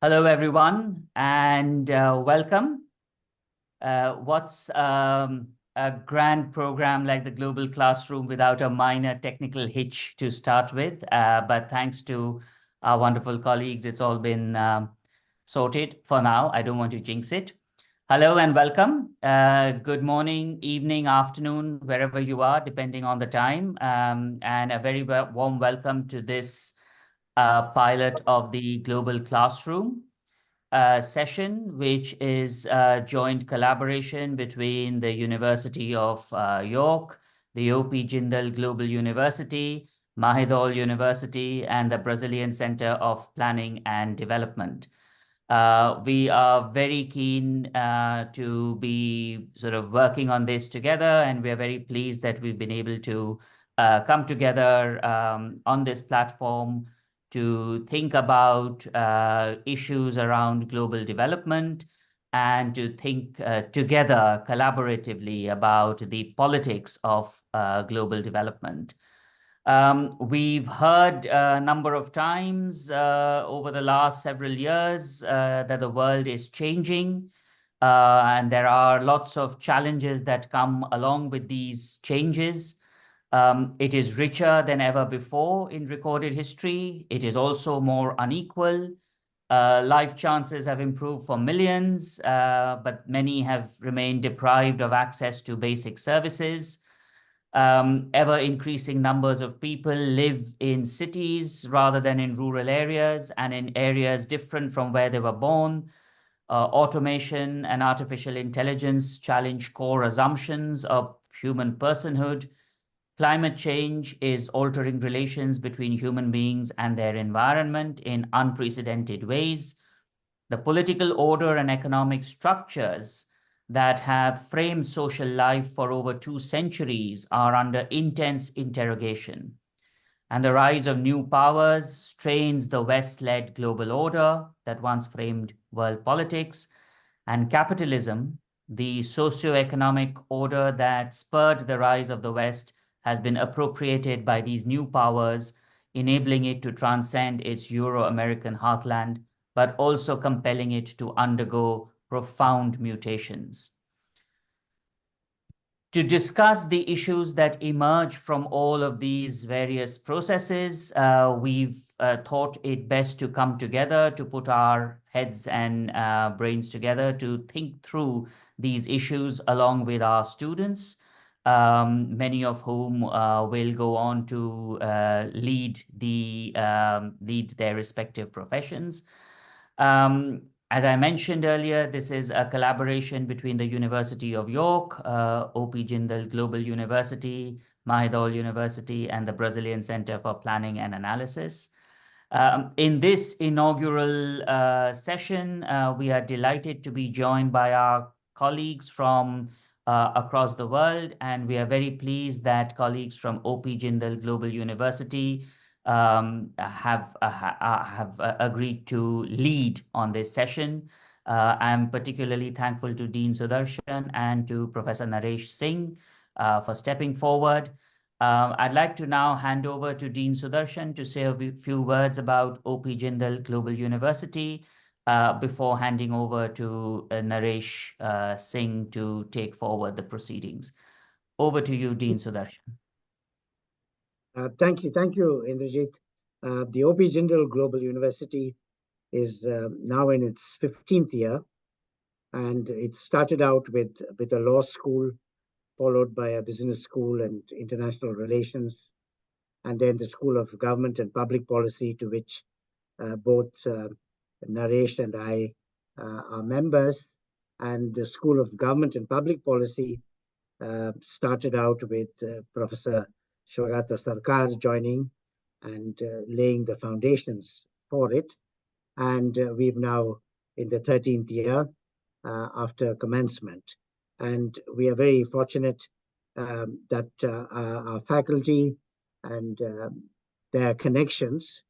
Hello, everyone, and welcome. What's a grand program like the Global Classroom without a minor technical hitch to start with? But thanks to our wonderful colleagues, it's all been sorted for now. I don't want to jinx it. Hello and welcome. Good morning, evening, afternoon, wherever you are, depending on the time. And a very warm welcome to this pilot of the Global Classroom session, which is a joint collaboration between the University of York, the O.P. Jindal Global University, Mahidol University, and the Brazilian Center of Planning and Development. We are very keen to be sort of working on this together, and we are very pleased that we've been able to come together on this platform to think about issues around global development and to think together collaboratively about the politics of global development. We've heard a number of times over the last several years that the world is changing, and there are lots of challenges that come along with these changes. It is richer than ever before in recorded history. It is also more unequal. Life chances have improved for millions, but many have remained deprived of access to basic services. Ever increasing numbers of people live in cities rather than in rural areas and in areas different from where they were born. Automation and artificial intelligence challenge core assumptions of human personhood. Climate change is altering relations between human beings and their environment in unprecedented ways. The political order and economic structures that have framed social life for over 2 centuries are under intense interrogation. And the rise of new powers strains the West-led global order that once framed world politics. And capitalism, the socio-economic order that spurred the rise of the West, has been appropriated by these new powers, enabling it to transcend its Euro-American heartland, but also compelling it to undergo profound mutations. To discuss the issues that emerge from all of these various processes, we've thought it best to come together, to put our heads and brains together to think through these issues along with our students, many of whom will go on to lead their respective professions. As I mentioned earlier, this is a collaboration between the University of York, O.P. Jindal Global University, Mahidol University, and the Brazilian Center for Planning and Analysis. In this inaugural session, we are delighted to be joined by our colleagues from across the world, and we are very pleased that colleagues from O.P. Jindal Global University have agreed to lead on this session. I'm particularly thankful to Dean Sudarshan and to Professor Naresh Singh for stepping forward. I'd like to now hand over to Dean Sudarshan to say a few words about O.P. Jindal Global University before handing over to Naresh Singh to take forward the proceedings. Over to you, Dean Sudarshan. Thank you, Indrajit. The O.P. Jindal Global University is now in its 15th year, and it started out with a law school, followed by a business school and international relations, and then the School of Government and Public Policy, to which both Naresh and I are members. And the School of Government and Public Policy started out with Professor Shwagata Sarkar joining and laying the foundations for it. And we've now in the 13th year after commencement. And we are very fortunate that our faculty and their connections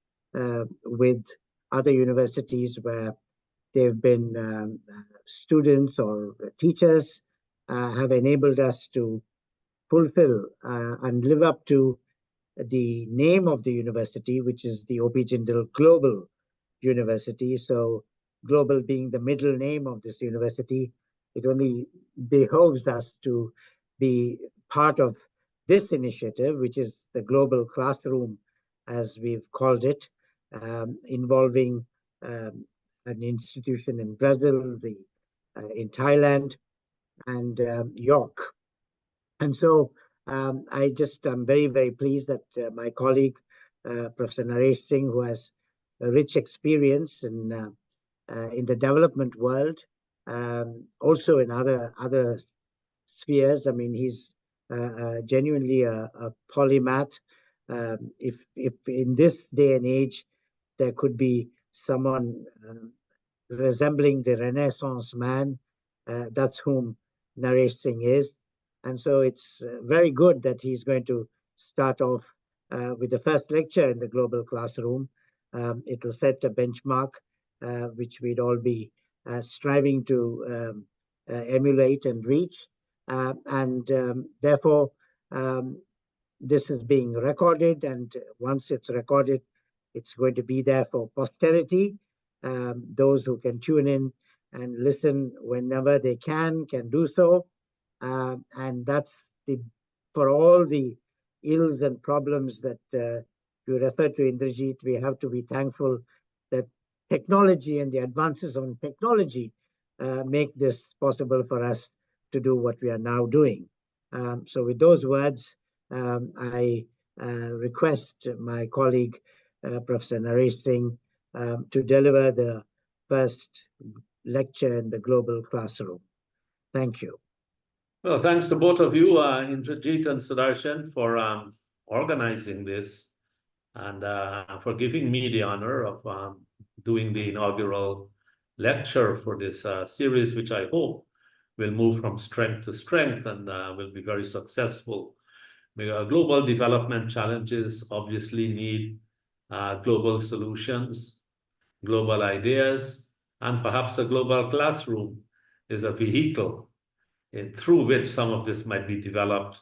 with other universities where they've been students or teachers have enabled us to fulfill and live up to the name of the university, which is the O.P. Jindal Global University. So global being the middle name of this university, it only behoves us to be part of this initiative, which is the Global Classroom, as we've called it, involving an institution in Brazil, in Thailand, and York. And so I just am very, very pleased that my colleague, Professor Naresh Singh, who has a rich experience in the development world, also in other spheres. I mean, he's genuinely a polymath. If in this day and age there could be someone resembling the Renaissance man, that's whom Naresh Singh is. And so it's very good that he's going to start off with the first lecture in the global classroom. It will set a benchmark which we'd all be striving to emulate and reach. Therefore, this is being recorded, and once it's recorded, it's going to be there for posterity. Those who can tune in and listen whenever they can do so. And that's for all the ills and problems that you refer to, Indrajit, we have to be thankful that technology and the advances on technology make this possible for us to do what we are now doing. So with those words, I request my colleague, Professor Naresh Singh, to deliver the first lecture in the global classroom. Thank you. Well, thanks to both of you, Indrajit and Sudarshan, for organizing this and for giving me the honor of doing the inaugural lecture for this series, which I hope will move from strength to strength and will be very successful. Global development challenges obviously need global solutions, global ideas, and perhaps a global classroom is a vehicle through which some of this might be developed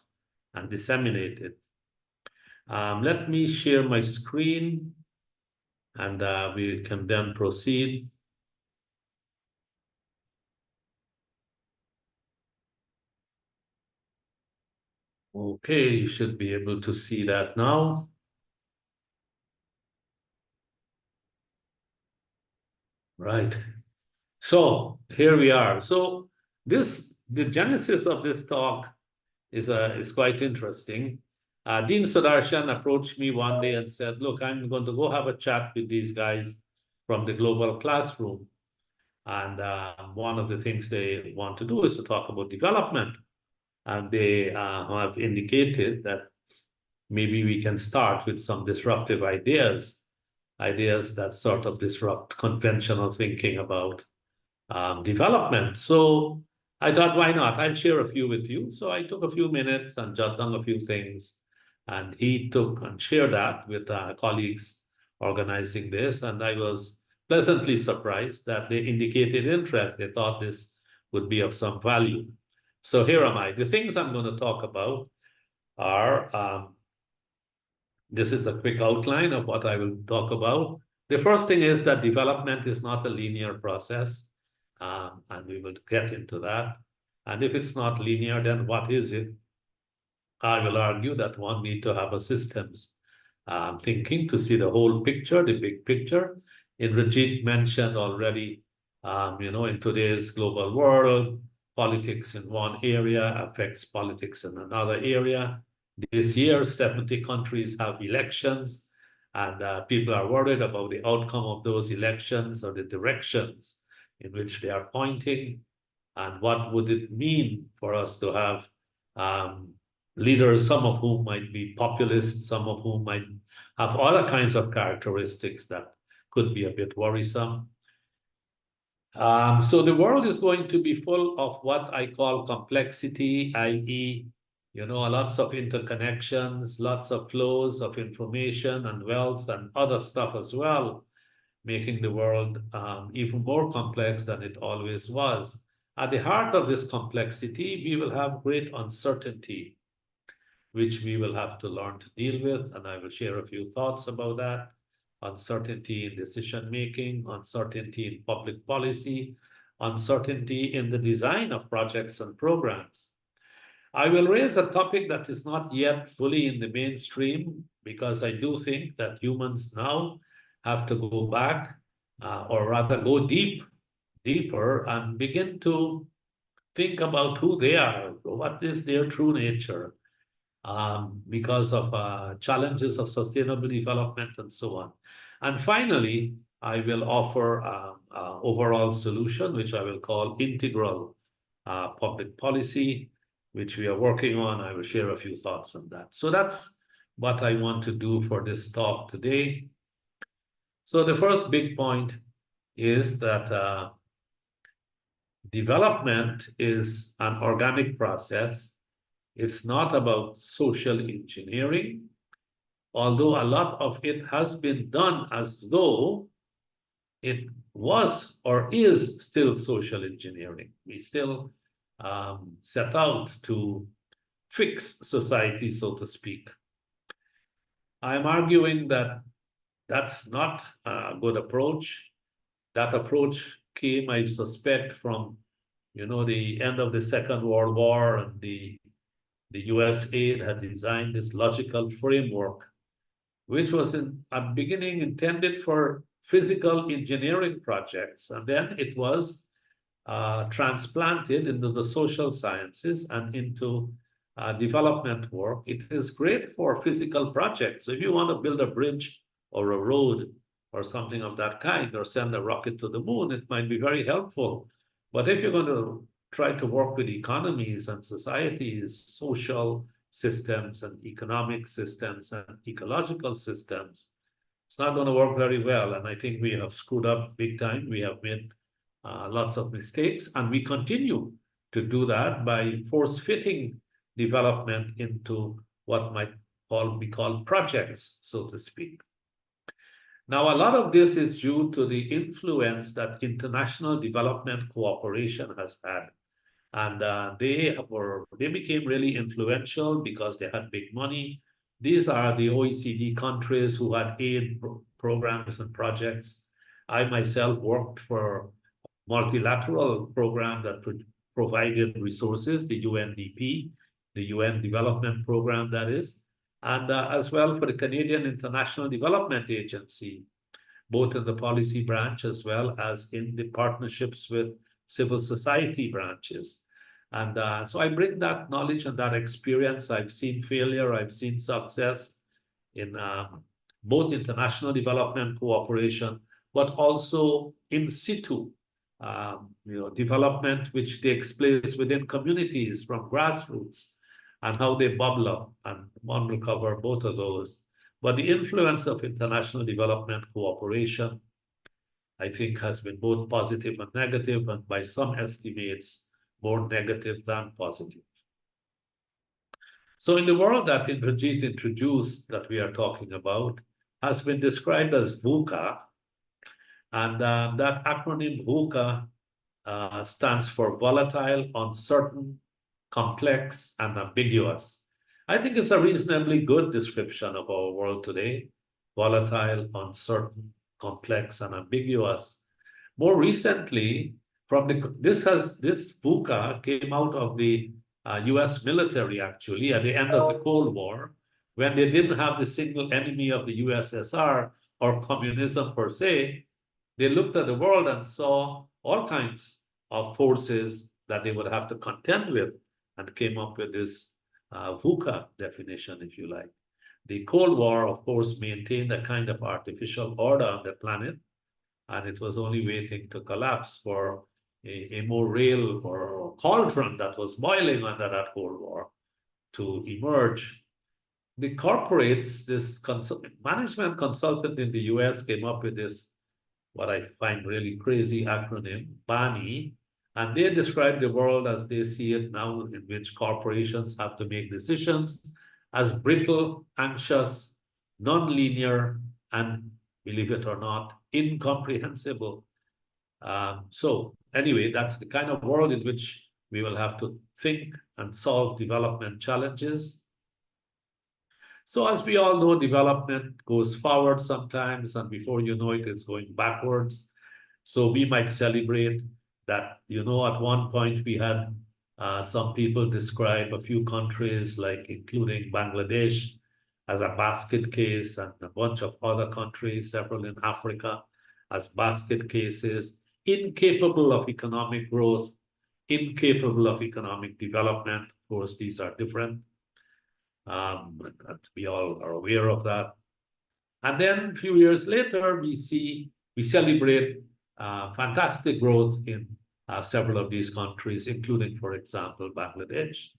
and disseminated. Let me share my screen and we can then proceed. Okay, you should be able to see that now. Right. So here we are. So the genesis of this talk is quite interesting. Dean Sudarshan approached me one day and said, look, I'm going to go have a chat with these guys from the global classroom. And one of the things they want to do is to talk about development. And they have indicated that maybe we can start with some disruptive ideas that sort of disrupt conventional thinking about development. So I thought, why not? I'll share a few with you. So I took a few minutes and jotted down a few things. And he took and shared that with colleagues organizing this. And I was pleasantly surprised that they indicated interest. They thought this would be of some value. So here am I. The things I'm going to talk about are, this is a quick outline of what I will talk about. The first thing is that development is not a linear process. And we will get into that. And if it's not linear, then what is it? I will argue that one needs to have a systems thinking to see the whole picture, the big picture. Indrajit mentioned already, in today's global world, politics in one area affects politics in another area. This year, 70 countries have elections, and people are worried about the outcome of those elections or the directions in which they are pointing, and what would it mean for us to have leaders, some of whom might be populist, some of whom might have other kinds of characteristics that could be a bit worrisome. So the world is going to be full of what I call complexity, i.e., lots of interconnections, lots of flows of information and wealth and other stuff as well, making the world even more complex than it always was. At the heart of this complexity, we will have great uncertainty, which we will have to learn to deal with, and I will share a few thoughts about that. uncertainty in decision-making, uncertainty in public policy, uncertainty in the design of projects and programs. I will raise a topic that is not yet fully in the mainstream because I do think that humans now have to go back, or rather go deeper and begin to think about who they are, what is their true nature, because of challenges of sustainable development and so on. And finally, I will offer an overall solution, which I will call integral public policy, which we are working on. I will share a few thoughts on that. So that's what I want to do for this talk today. So the first big point is that development is an organic process. It's not about social engineering, although a lot of it has been done as though it was or is still social engineering. We still set out to fix society, so to speak. I'm arguing that that's not a good approach. That approach came, I suspect, from the end of the Second World War, and the US aid had designed this logical framework, which was at the beginning intended for physical engineering projects, and then it was transplanted into the social sciences and into development work. It is great for physical projects. So if you want to build a bridge or a road or something of that kind, or send a rocket to the moon, it might be very helpful. But if you're going to try to work with economies and societies, social systems and economic systems and ecological systems, it's not going to work very well. And I think we have screwed up big time. We have made lots of mistakes, and we continue to do that by force-fitting development into what might be called projects, so to speak. Now, a lot of this is due to the influence that international development cooperation has had. And they became really influential because they had big money. These are the OECD countries who had aid programs and projects. I myself worked for a multilateral program that provided resources, the UNDP, the UN Development Program, that is, and as well for the Canadian International Development Agency, both in the policy branch as well as in the partnerships with civil society branches. And so I bring that knowledge and that experience. I've seen failure, I've seen success in both international development cooperation, but also in situ development, which takes place within communities from grassroots, and how they bubble up. And one will cover both of those. But the influence of international development cooperation, I think, has been both positive and negative, and by some estimates, more negative than positive. So in the world that Indrajit introduced, that we are talking about, has been described as VUCA. And that acronym VUCA stands for volatile, uncertain, complex, and ambiguous. I think it's a reasonably good description of our world today: volatile, uncertain, complex, and ambiguous. More recently, this VUCA came out of the US military, actually, at the end of the Cold War, when they didn't have the single enemy of the USSR or communism per se. They looked at the world and saw all kinds of forces that they would have to contend with, and came up with this VUCA definition, if you like. The Cold War, of course, maintained a kind of artificial order on the planet, and it was only waiting to collapse for a more real or cauldron that was boiling under that Cold War to emerge. The corporates, this management consultant in the US came up with this, what I find really crazy acronym, BANI, and they describe the world as they see it now, in which corporations have to make decisions, as brittle, anxious, non-linear, and, believe it or not, incomprehensible. So anyway, that's the kind of world in which we will have to think and solve development challenges. So as we all know, development goes forward sometimes, and before you know it, it's going backwards. So we might celebrate that, at one point we had some people describe a few countries, like including Bangladesh, as a basket case, and a bunch of other countries, several in Africa, as basket cases, incapable of economic growth, incapable of economic development. Of course, these are different. And we all are aware of that. And then a few years later, we celebrate fantastic growth in several of these countries, including, for example, Bangladesh.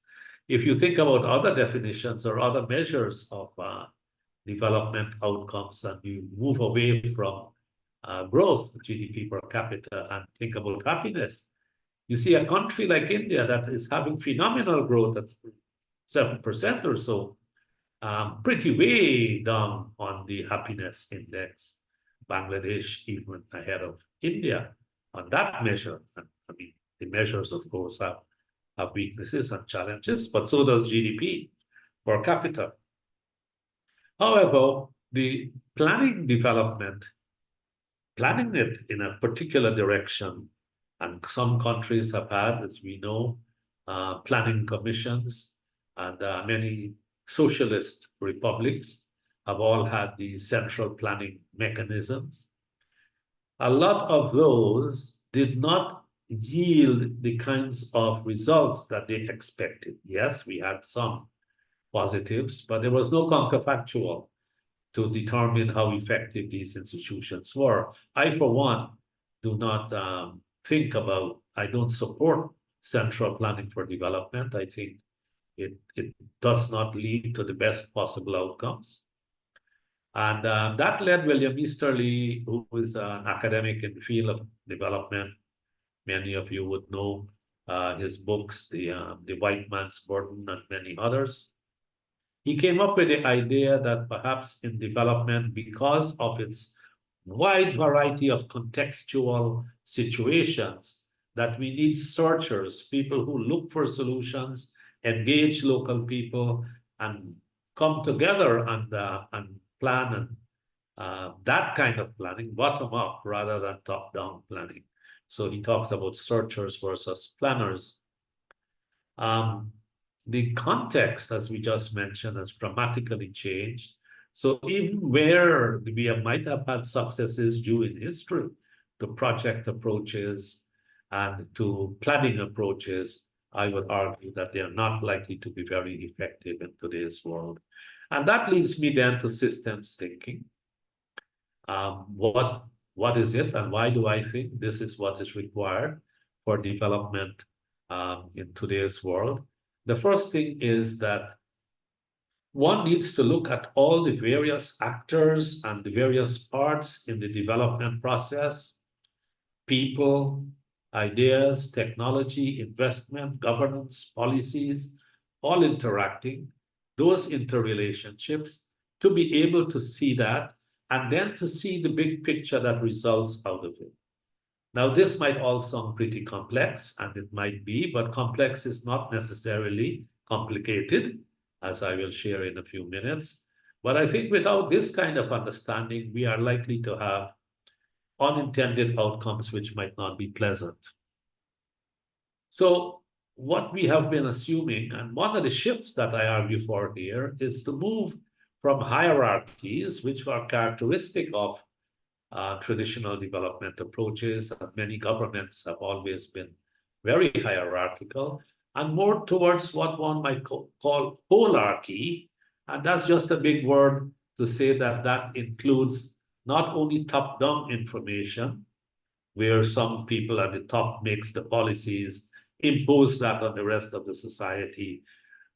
If you think about other definitions or other measures of development outcomes, and you move away from growth, GDP per capita, and think about happiness, you see a country like India that is having phenomenal growth at 7% or so, pretty way down on the happiness index. Bangladesh even ahead of India on that measure. And, I mean, the measures, of course, have weaknesses and challenges, but so does GDP per capita. However, the planning it in a particular direction, and some countries have had, as we know, planning commissions, and many socialist republics have all had these central planning mechanisms. A lot of those did not yield the kinds of results that they expected. Yes, we had some positives, but there was no counterfactual to determine how effective these institutions were. I, for one, do not I don't support central planning for development. I think it does not lead to the best possible outcomes. And that led William Easterly, who is an academic in the field of development. Many of you would know his books, The White Man's Burden, and many others. He came up with the idea that perhaps in development, because of its wide variety of contextual situations, that we need searchers, people who look for solutions, engage local people, and come together and plan, and that kind of planning, bottom up rather than top down planning. So he talks about searchers versus planners. The context, as we just mentioned, has dramatically changed. So even where we might have had successes due in history to project approaches and to planning approaches, I would argue that they are not likely to be very effective in today's world. And that leads me then to systems thinking. What is it, and why do I think this is what is required for development in today's world? The first thing is that one needs to look at all the various actors and the various parts in the development process: people, ideas, technology, investment, governance, policies, all interacting, those interrelationships, to be able to see that, and then to see the big picture that results out of it. Now, this might all sound pretty complex, and it might be, but complex is not necessarily complicated, as I will share in a few minutes. But I think without this kind of understanding, we are likely to have unintended outcomes which might not be pleasant. So what we have been assuming, and one of the shifts that I argue for here, is to move from hierarchies, which are characteristic of traditional development approaches, and many governments have always been very hierarchical, and more towards what one might call holarchy. And that's just a big word to say that that includes not only top-down information, where some people at the top makes the policies, impose that on the rest of the society,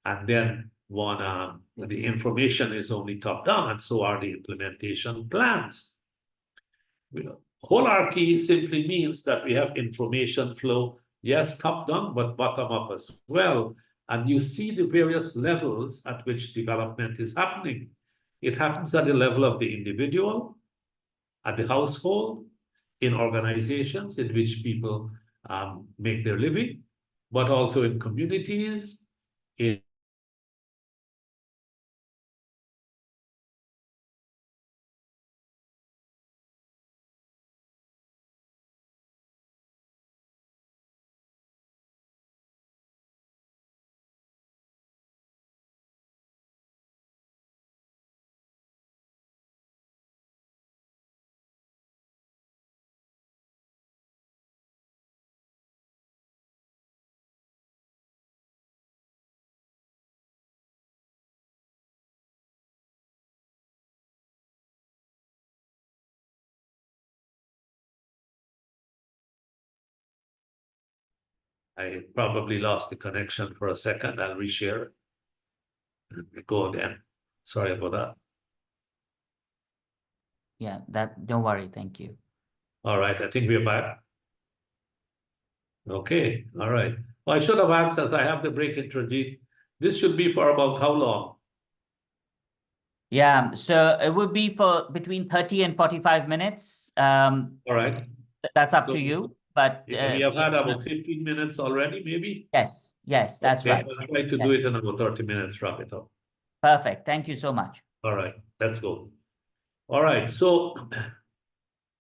and then the information is only top-down, and so are the implementation plans. Holarchy simply means that we have information flow, yes, top-down, but bottom-up as well. And you see the various levels at which development is happening. It happens at the level of the individual, at the household, in organizations in which people make their living, but also in communities, in I probably lost the connection for a second. I'll reshare. Go again. Sorry about that. Yeah, don't worry. Thank you. All right, I think we're back. Okay, all right. Well, I should have asked, as I have the break introduced, this should be for about how long? Yeah, so it would be for between 30 and 45 minutes. All right. That's up So to you, but we have had about 15 minutes already, maybe? Yes, that's right. I'll try to do it in about 30 minutes, wrap it up. Perfect. Thank you so much. All right, let's go. All right, so,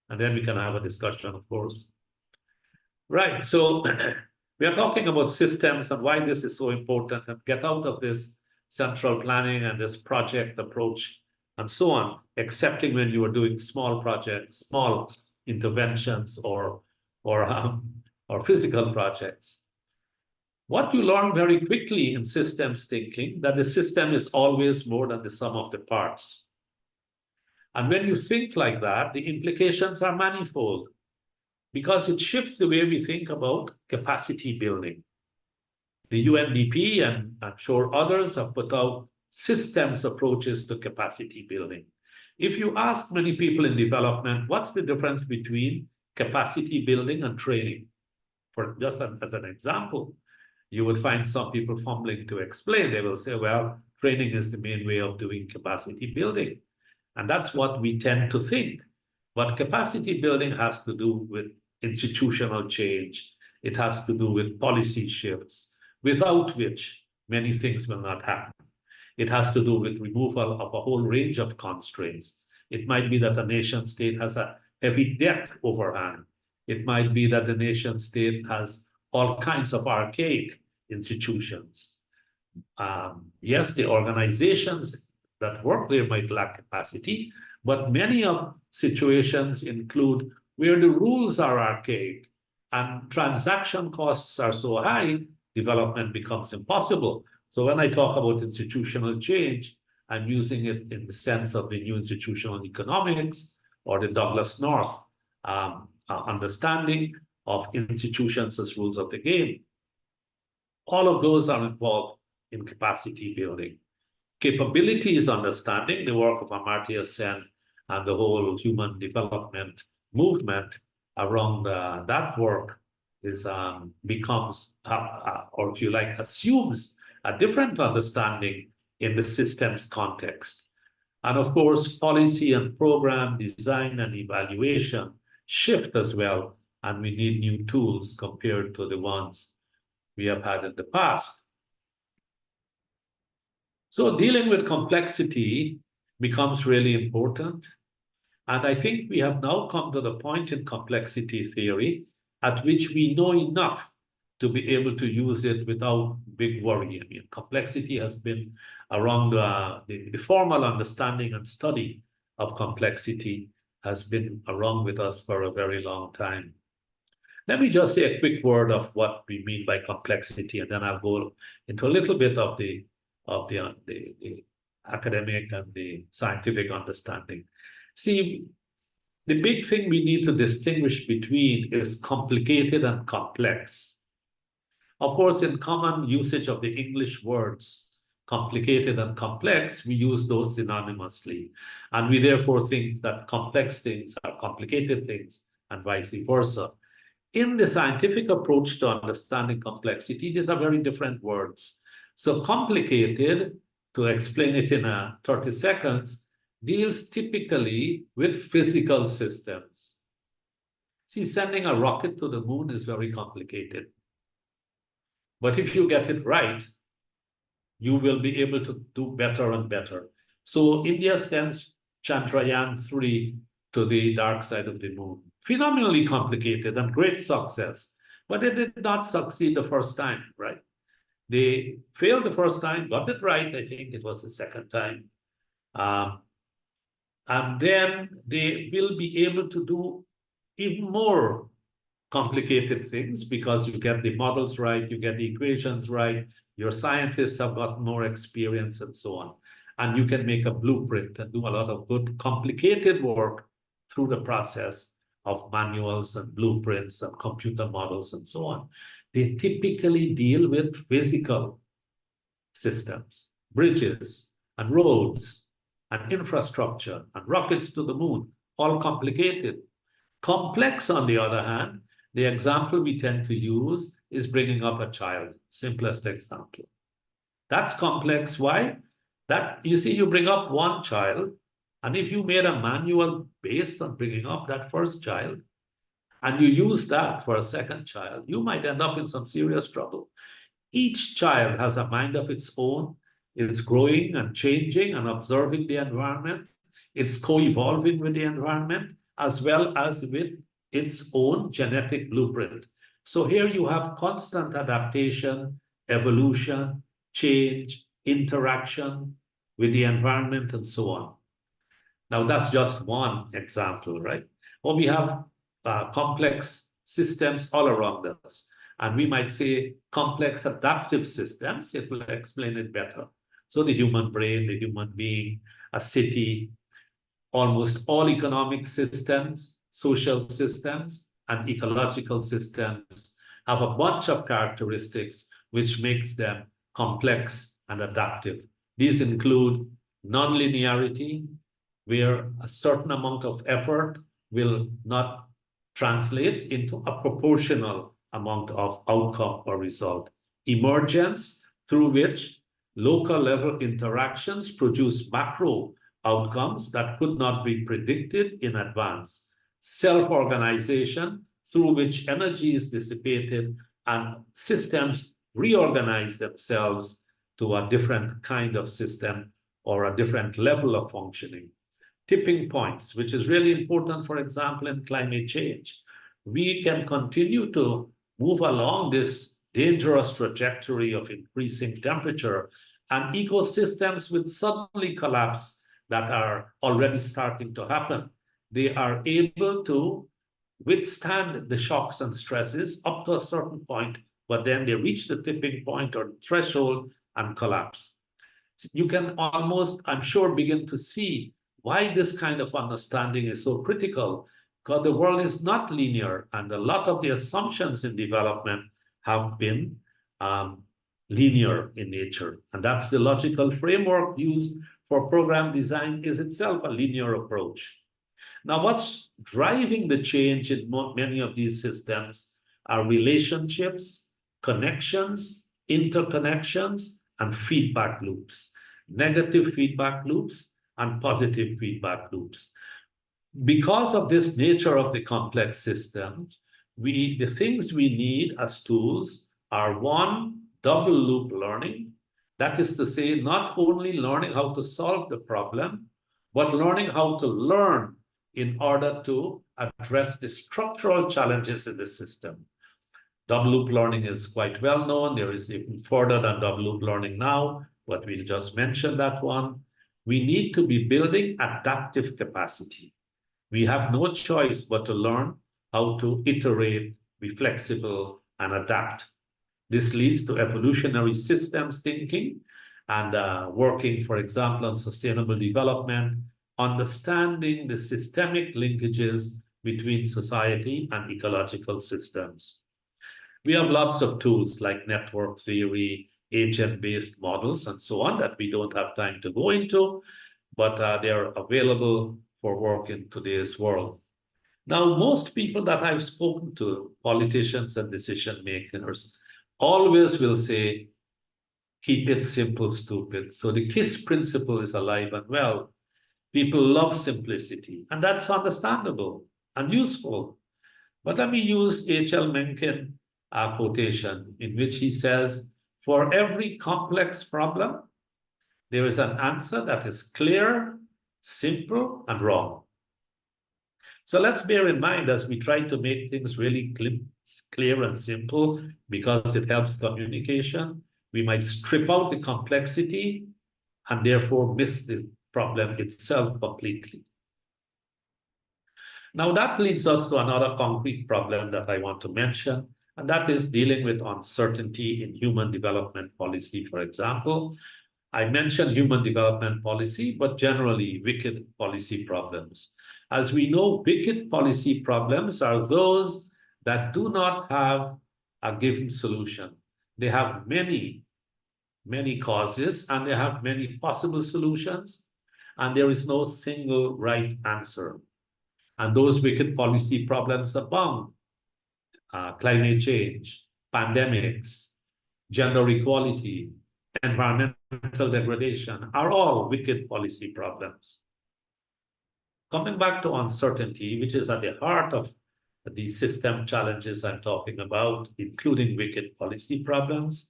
and then we can have a discussion, of course. Right, so we are talking about systems and why this is so important, and get out of this central planning and this project approach and so on, excepting when you are doing small projects, small interventions or physical projects. What you learn very quickly in systems thinking, that the system is always more than the sum of the parts. And when you think like that, the implications are manifold, because it shifts the way we think about capacity building. The UNDP, and I'm sure others, have put out systems approaches to capacity building. If you ask many people in development, what's the difference between capacity building and training? For just as an example, you will find some people fumbling to explain. They will say, well, training is the main way of doing capacity building. And that's what we tend to think. But capacity building has to do with institutional change. It has to do with policy shifts, without which many things will not happen. It has to do with removal of a whole range of constraints. It might be that a nation state has a heavy debt overhang. It might be that the nation state has all kinds of archaic institutions. Yes, the organizations that work there might lack capacity, but many of situations include where the rules are archaic and transaction costs are so high, development becomes impossible. So when I talk about institutional change, I'm using it in the sense of the new institutional economics or the Douglas North understanding of institutions as rules of the game. All of those are involved in capacity building. Capabilities understanding, the work of Amartya Sen and the whole human development movement around that work is becomes, or if you like, assumes a different understanding in the systems context. And of course, policy and program design and evaluation shift as well, and we need new tools compared to the ones we have had in the past. So dealing with complexity becomes really important. And I think we have now come to the point in complexity theory at which we know enough to be able to use it without big worry. I mean, complexity has been around the formal understanding and study of complexity has been around with us for a very long time. Let me just say a quick word of what we mean by complexity, and then I'll go into a little bit of the academic and the scientific understanding. See, the big thing we need to distinguish between is complicated and complex. Of course, in common usage of the English words, complicated and complex, we use those synonymously. And we therefore think that complex things are complicated things and vice versa. In the scientific approach to understanding complexity, these are very different words. So complicated, to explain it in 30 seconds, deals typically with physical systems. See, sending a rocket to the moon is very complicated. But if you get it right, you will be able to do better and better. So India sends Chandrayaan-3 to the dark side of the moon. Phenomenally complicated and great success, but they did not succeed the first time, right? They failed the first time, got it right, I think it was the second time. And then they will be able to do even more complicated things because you get the models right, you get the equations right, your scientists have got more experience and so on. And you can make a blueprint and do a lot of good complicated work through the process of manuals and blueprints and computer models and so on. they typically deal with physical systems, bridges and roads and infrastructure and rockets to the moon, all complicated. Complex, on the other hand, the example we tend to use is bringing up a child, simplest example. That's complex. Why? That, you see, you bring up one child, and if you made a manual based on bringing up that first child, and you use that for a second child, you might end up in some serious trouble. Each child has a mind of its own. It's growing and changing and observing the environment. It's co-evolving with the environment as well as with its own genetic blueprint. So here you have constant adaptation, evolution, change, interaction with the environment, and so on. Now, that's just one example, right? Or we have complex systems all around us. And we might say complex adaptive systems. It will explain it better. So the human brain, the human being, a city, almost all economic systems, social systems, and ecological systems have a bunch of characteristics which makes them complex and adaptive. These include nonlinearity, where a certain amount of effort will not translate into a proportional amount of outcome or result. Emergence, through which local level interactions produce macro outcomes that could not be predicted in advance. Self-organization, through which energy is dissipated and systems reorganize themselves to a different kind of system or a different level of functioning. Tipping points, which is really important, for example, in climate change. We can continue to move along this dangerous trajectory of increasing temperature, and ecosystems will suddenly collapse that are already starting to happen. They are able to withstand the shocks and stresses up to a certain point, but then they reach the tipping point or threshold and collapse. You can almost, I'm sure, begin to see why this kind of understanding is so critical, because the world is not linear, and a lot of the assumptions in development have been linear in nature. And that's the logical framework used for program design is itself a linear approach. Now, what's driving the change in many of these systems are relationships, connections, interconnections, and feedback loops, negative feedback loops, and positive feedback loops. Because of this nature of the complex system, the things we need as tools are, one, double loop learning. That is to say, not only learning how to solve the problem, but learning how to learn in order to address the structural challenges in the system. Double loop learning is quite well known. There is even further than double loop learning now, but we'll just mention that one. We need to be building adaptive capacity. We have no choice but to learn how to iterate, be flexible, and adapt. This leads to evolutionary systems thinking and working, for example, on sustainable development, understanding the systemic linkages between society and ecological systems. We have lots of tools like network theory, agent-based models, and so on that we don't have time to go into, but they are available for work in today's world. Now, most people that I've spoken to, politicians and decision makers, always will say, keep it simple, stupid. So the KISS principle is alive and well. People love simplicity, and that's understandable and useful. But let me use H.L. Mencken quotation in which he says, for every complex problem, there is an answer that is clear, simple, and wrong. So let's bear in mind as we try to make things really clear and simple, because it helps communication, we might strip out the complexity and therefore miss the problem itself completely. Now that leads us to another concrete problem that I want to mention, and that is dealing with uncertainty in human development policy, for example. I mentioned human development policy, but generally wicked policy problems. As we know, wicked policy problems are those that do not have a given solution. They have many causes, and they have many possible solutions, and there is no single right answer. And those wicked policy problems abound. Climate change, pandemics, gender equality, environmental degradation are all wicked policy problems. Coming back to uncertainty, which is at the heart of the system challenges I'm talking about, including wicked policy problems,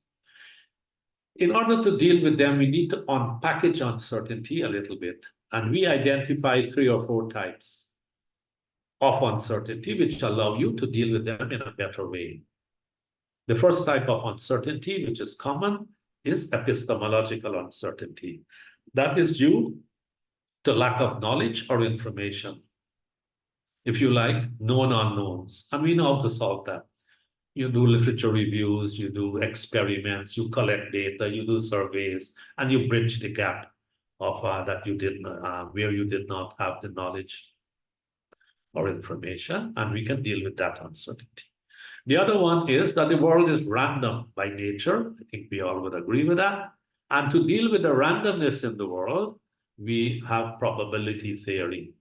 in order to deal with them, we need to unpackage uncertainty a little bit. And we identify 3 or 4 types of uncertainty, which allow you to deal with them in a better way. The first type of uncertainty, which is common, is epistemological uncertainty. That is due to lack of knowledge or information. If you like, known unknowns. And we know how to solve that. You do literature reviews, you do experiments, you collect data, you do surveys, and you bridge the gap of that you did where you did not have the knowledge or information, and we can deal with that uncertainty. The other one is that the world is random by nature. I think we all would agree with that. And to deal with the randomness in the world, we have probability theory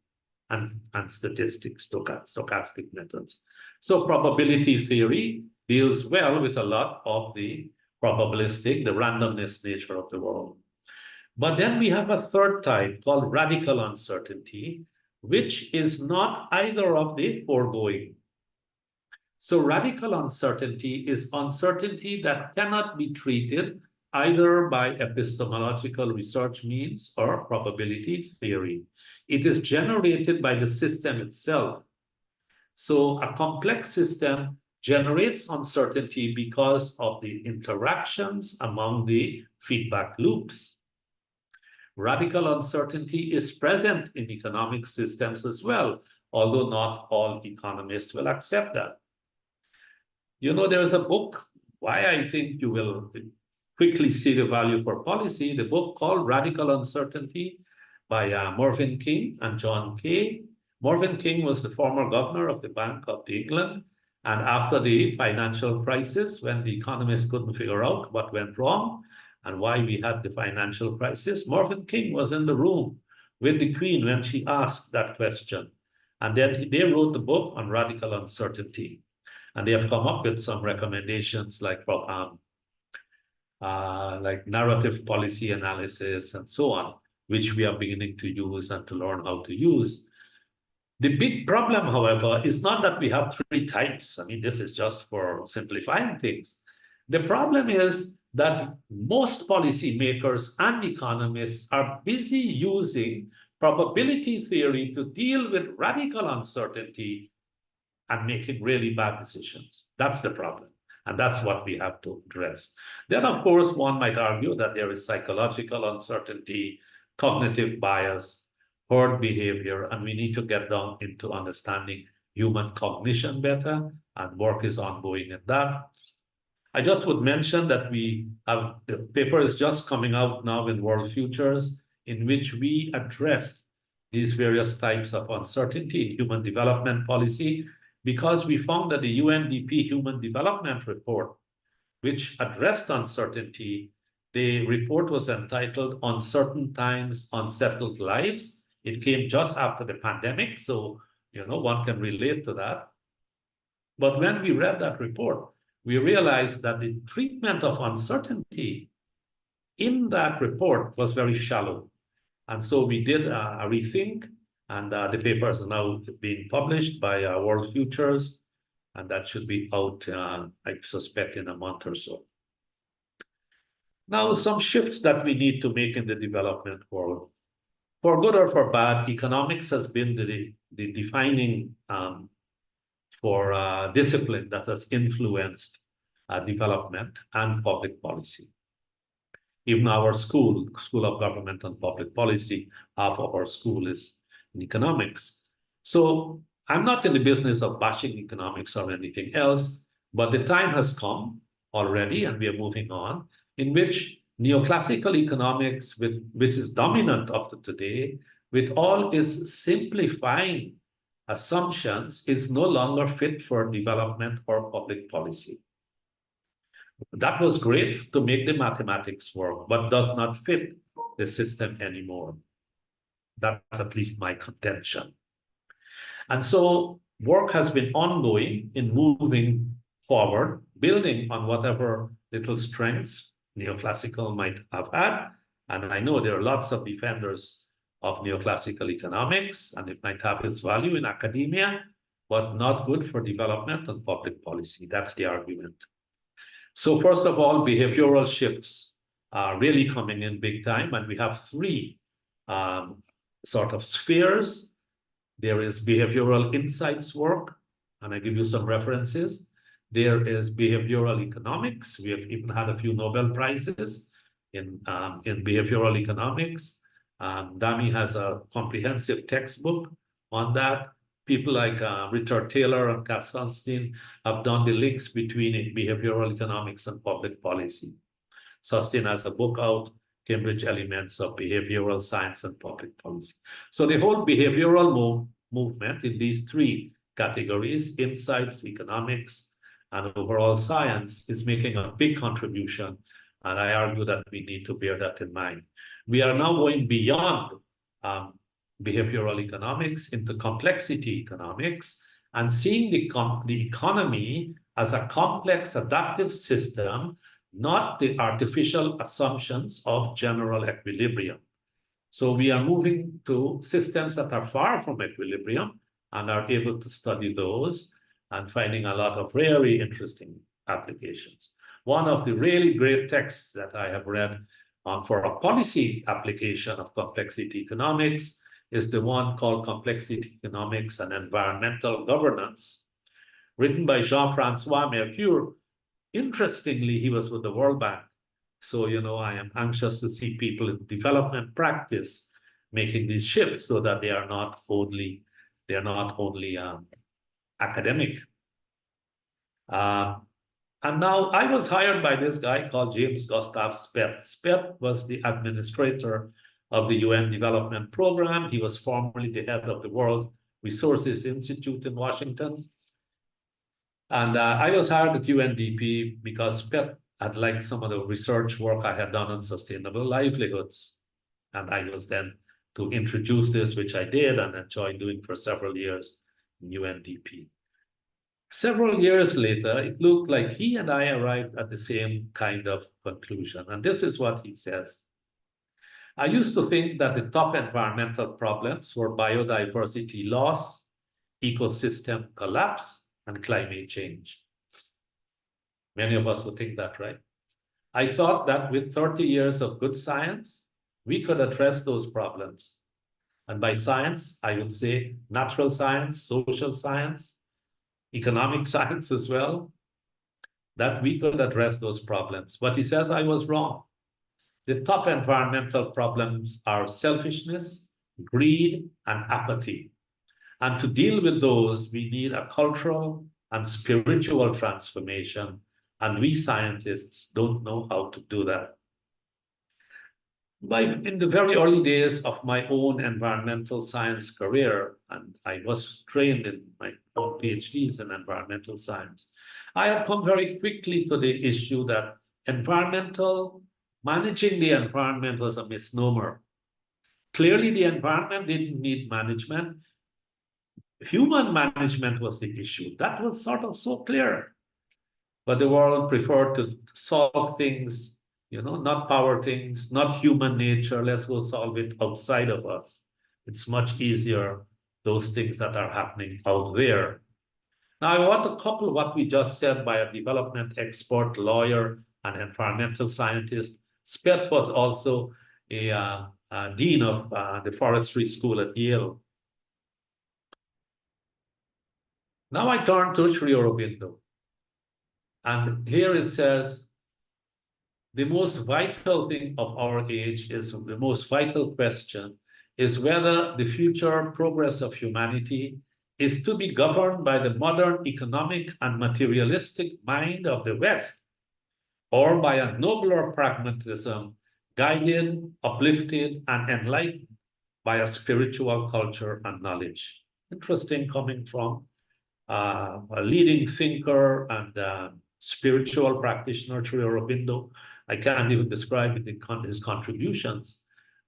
and statistics, stochastic methods. So probability theory deals well with a lot of the probabilistic, the randomness nature of the world. But then we have a third type called radical uncertainty, which is not either of the foregoing. So radical uncertainty is uncertainty that cannot be treated either by epistemological research means or probability theory. It is generated by the system itself. So a complex system generates uncertainty because of the interactions among the feedback loops. Radical uncertainty is present in economic systems as well, although not all economists will accept that. You know, there's a book, why I think you will quickly see the value for policy, the book called Radical Uncertainty by Mervyn King and John Kay. Mervyn King was the former governor of the Bank of England. And after the financial crisis, when the economists couldn't figure out what went wrong and why we had the financial crisis, Mervyn King was in the room with the Queen when she asked that question. And then they wrote the book on radical uncertainty. And they have come up with some recommendations like narrative policy analysis and so on, which we are beginning to use and to learn how to use. The big problem, however, is not that we have 3 types. I mean, this is just for simplifying things. The problem is that most policymakers and economists are busy using probability theory to deal with radical uncertainty and making really bad decisions. That's the problem. And that's what we have to address. Then, of course, one might argue that there is psychological uncertainty, cognitive bias, herd behavior, and we need to get down into understanding human cognition better, and work is ongoing in that. I just would mention that we have, the paper is just coming out now in World Futures, in which we addressed these various types of uncertainty in human development policy, because we found that the UNDP Human Development Report, which addressed uncertainty, the report was entitled Uncertain Times, Unsettled Lives. It came just after the pandemic, so one can relate to that. But when we read that report, we realized that the treatment of uncertainty in that report was very shallow. And so we did a rethink, and the paper is now being published by World Futures, and that should be out, I suspect, in a month or so. Now, some shifts that we need to make in the development world. For good or for bad, economics has been the defining discipline that has influenced development and public policy. Even our School of Government and Public Policy, half of our school is in economics. So I'm not in the business of bashing economics or anything else, but the time has come already, and we are moving on, in which neoclassical economics, which is dominant up to today, with all its simplifying assumptions, is no longer fit for development or public policy. That was great to make the mathematics work, but does not fit the system anymore. That's at least my contention. And so work has been ongoing in moving forward, building on whatever little strengths neoclassical might have had. And I know there are lots of defenders of neoclassical economics, and it might have its value in academia, but not good for development and public policy. That's the argument. So first of all, behavioral shifts are really coming in big time, and we have three sort of spheres. There is behavioral insights work, and I give you some references. There is behavioral economics. We have even had a few Nobel Prizes in behavioral economics. Dami has a comprehensive textbook on that. People like Richard Taylor and Cass Sunstein have done the links between behavioral economics and public policy. Sunstein has a book out, Cambridge Elements of Behavioral Science and Public Policy. So the whole behavioral movement in these three categories, insights, economics, and overall science, is making a big contribution. And I argue that we need to bear that in mind. We are now going beyond behavioral economics into complexity economics and seeing the economy as a complex adaptive system, not the artificial assumptions of general equilibrium. So we are moving to systems that are far from equilibrium and are able to study those and finding a lot of very interesting applications. One of the really great texts that I have read for a policy application of complexity economics is the one called Complexity Economics and Environmental Governance, written by Jean-Francois Mercure. Interestingly, he was with the World Bank. So, you know, I am anxious to see people in development practice making these shifts so that they are not only academic. And now I was hired by this guy called James Gustav Speth. Speth was the administrator of the UN Development Program. He was formerly the head of the World Resources Institute in Washington. And I was hired at UNDP because Speth had liked some of the research work I had done on sustainable livelihoods. And I was then to introduce this, which I did and enjoyed doing for several years in UNDP. Several years later, it looked like he and I arrived at the same kind of conclusion. And this is what he says. I used to think that the top environmental problems were biodiversity loss, ecosystem collapse, and climate change. Many of us would think that, right? I thought that with 30 years of good science, we could address those problems. And by science, I would say natural science, social science, economic science as well, that we could address those problems. But he says I was wrong. The top environmental problems are selfishness, greed, and apathy. And to deal with those, we need a cultural and spiritual transformation. And we scientists don't know how to do that. In the very early days of my own environmental science career, and I was trained in my own PhDs in environmental science, I had come very quickly to the issue that managing the environment was a misnomer. Clearly, the environment didn't need management. Human management was the issue. That was sort of so clear. But the world preferred to solve things, you know, not power things, not human nature. Let's go solve it outside of us. It's much easier, those things that are happening out there. Now, I want to couple what we just said by a development expert, lawyer, and environmental scientist. Speth was also a dean of the forestry school at Yale. Now I turn to Sri Aurobindo. And here it says, the most vital thing of our age is the most vital question is whether the future progress of humanity is to be governed by the modern economic and materialistic mind of the West, or by a nobler pragmatism guided, uplifted, and enlightened by a spiritual culture and knowledge. Interesting coming from a leading thinker and spiritual practitioner, Sri Aurobindo. I can't even describe his contributions.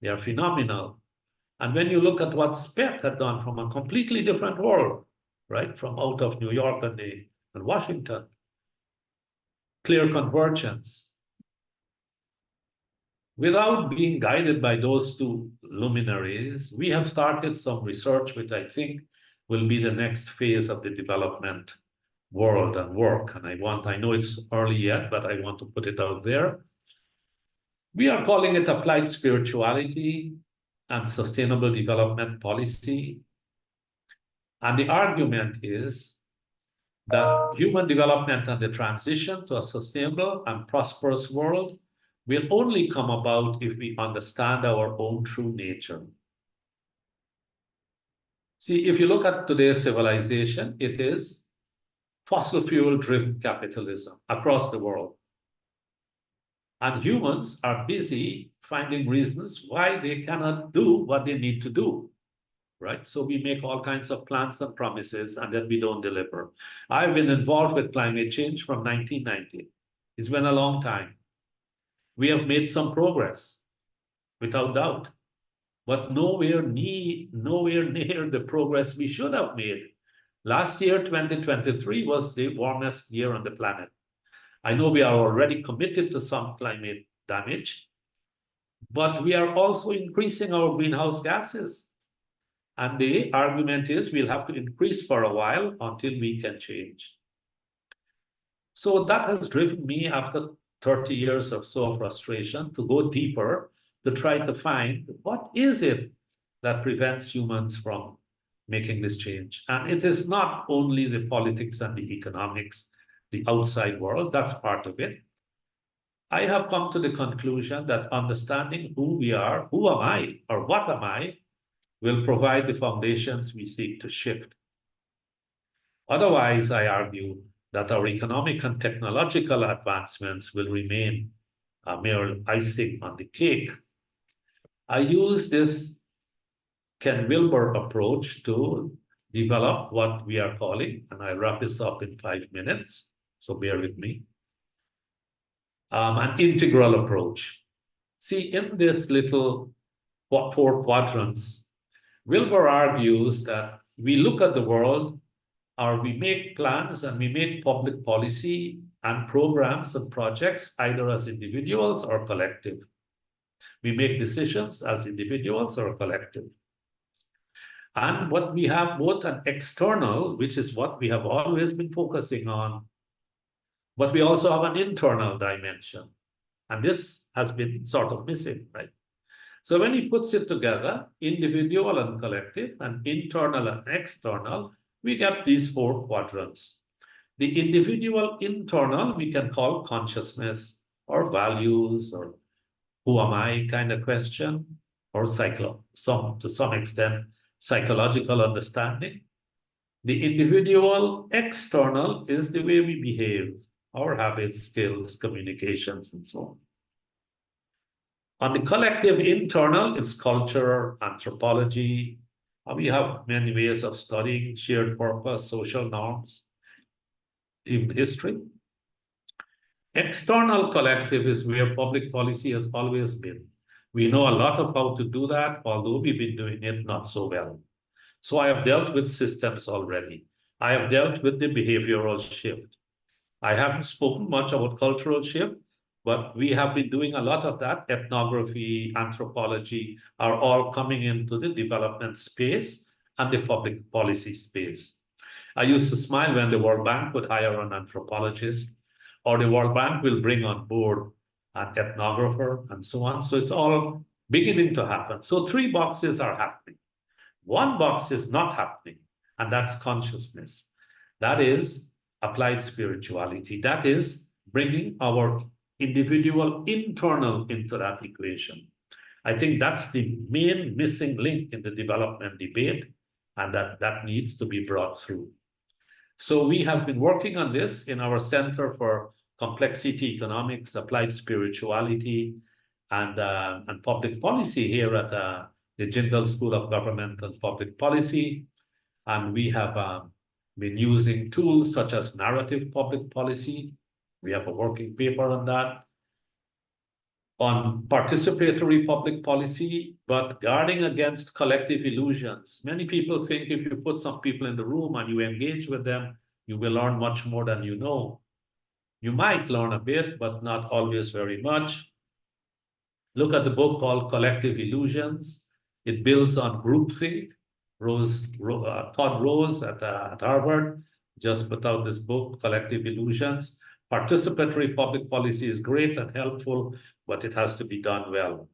They are phenomenal. And when you look at what Speth had done from a completely different world, right, from out of New York and Washington, clear convergence. Without being guided by those two luminaries, we have started some research which I think will be the next phase of the development world and work. And I know it's early yet, but I want to put it out there. We are calling it applied spirituality and sustainable development policy. And the argument is that human development and the transition to a sustainable and prosperous world will only come about if we understand our own true nature. See, if you look at today's civilization, it is fossil fuel-driven capitalism across the world. And humans are busy finding reasons why they cannot do what they need to do, right? So we make all kinds of plans and promises, and then we don't deliver. I've been involved with climate change from 1990. It's been a long time. We have made some progress, without doubt, but nowhere near the progress we should have made. Last year, 2023, was the warmest year on the planet. I know we are already committed to some climate damage, but we are also increasing our greenhouse gases. And the argument is we'll have to increase for a while until we can change. So that has driven me, after 30 years or so of frustration, to go deeper, to try to find what is it that prevents humans from making this change. And it is not only the politics and the economics, the outside world, that's part of it. I have come to the conclusion that understanding who we are, who am I, or what am I, will provide the foundations we seek to shift. Otherwise, I argue that our economic and technological advancements will remain a mere icing on the cake. I use this Ken Wilber approach to develop what we are calling, and I'll wrap this up in 5 minutes, so bear with me, an integral approach. See, in this little 4 quadrants, Wilber argues that we look at the world, or we make plans and we make public policy and programs and projects either as individuals or collective. We make decisions as individuals or collective. And what we have both an external, which is what we have always been focusing on, but we also have an internal dimension. And this has been sort of missing, right? So when he puts it together, individual and collective, and internal and external, we get these 4 quadrants. The individual internal, we can call consciousness or values or who am I kind of question, or to some extent, psychological understanding. The individual external is the way we behave, our habits, skills, communications, and so on. On the collective internal, it's culture, anthropology. We have many ways of studying shared purpose, social norms, even history. External collective is where public policy has always been. We know a lot of how to do that, although we've been doing it not so well. So I have dealt with systems already. I have dealt with the behavioral shift. I haven't spoken much about cultural shift, but we have been doing a lot of that. Ethnography, anthropology are all coming into the development space and the public policy space. I used to smile when the World Bank would hire an anthropologist, or the World Bank will bring on board an ethnographer and so on. So it's all beginning to happen. So 3 boxes are happening. 1 box is not happening, and that's consciousness. That is applied spirituality. That is bringing our individual internal into that equation. I think that's the main missing link in the development debate, and that needs to be brought through. So we have been working on this in our Center for Complexity Economics, Applied Spirituality, and Public Policy here at the Jindal School of Government and Public Policy. And we have been using tools such as narrative public policy. We have a working paper on that. On participatory public policy, but guarding against collective illusions. Many people think if you put some people in the room and you engage with them, you will learn much more than you know. You might learn a bit, but not always very much. Look at the book called Collective Illusions. It builds on groupthink. Todd Rose at Harvard just put out this book, Collective Illusions. Participatory public policy is great and helpful, but it has to be done well.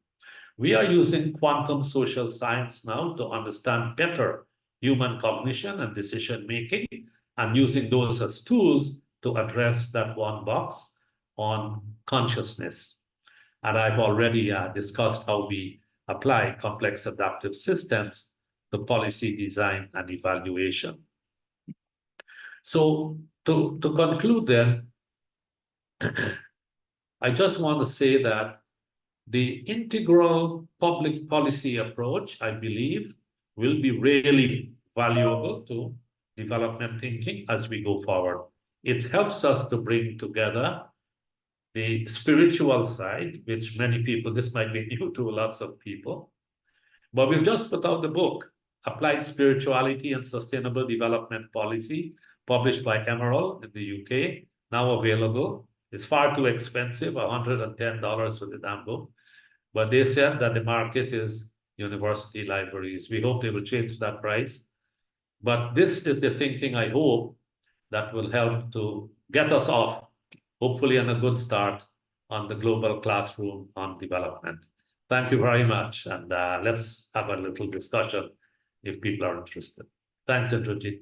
We are using quantum social science now to understand better human cognition and decision making, and using those as tools to address that one box on consciousness. And I've already discussed how we apply complex adaptive systems to policy design and evaluation. So to conclude then, I just want to say that the integral public policy approach, I believe, will be really valuable to development thinking as we go forward. It helps us to bring together the spiritual side, which many people, this might be new to lots of people, but we've just put out the book, Applied Spirituality and Sustainable Development Policy, published by Emerald in the UK, now available. It's far too expensive, $110 for the damn book. But they said that the market is university libraries. We hope they will change that price. But this is the thinking, I hope, that will help to get us off, hopefully on a good start, on the global classroom on development. Thank you very much. And let's have a little discussion if people are interested. Thanks, Indrajit.